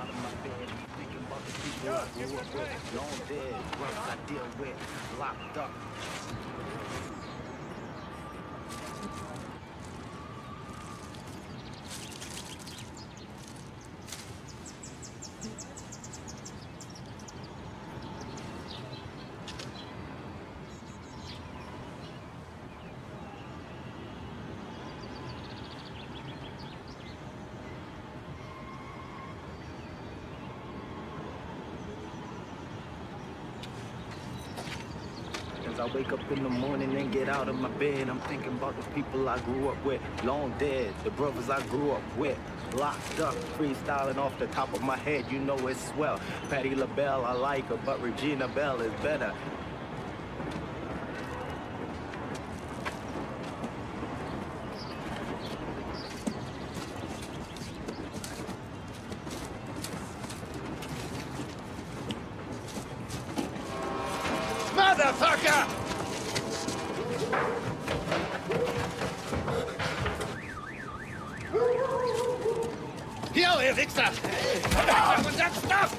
out of my bed, thinking about the people I grew up with. Long dead, brothers I deal with, locked up. As I wake up in the morning and get out of my bed, I'm thinking about the people I grew up with. Long dead, the brothers I grew up with. Locked up, freestyling off the top of my head, you know it's swell. Patti LaBelle, I like her, but Regina Belle is better. Motherfucker! Hier, ihr Wichser! Und dann stopp!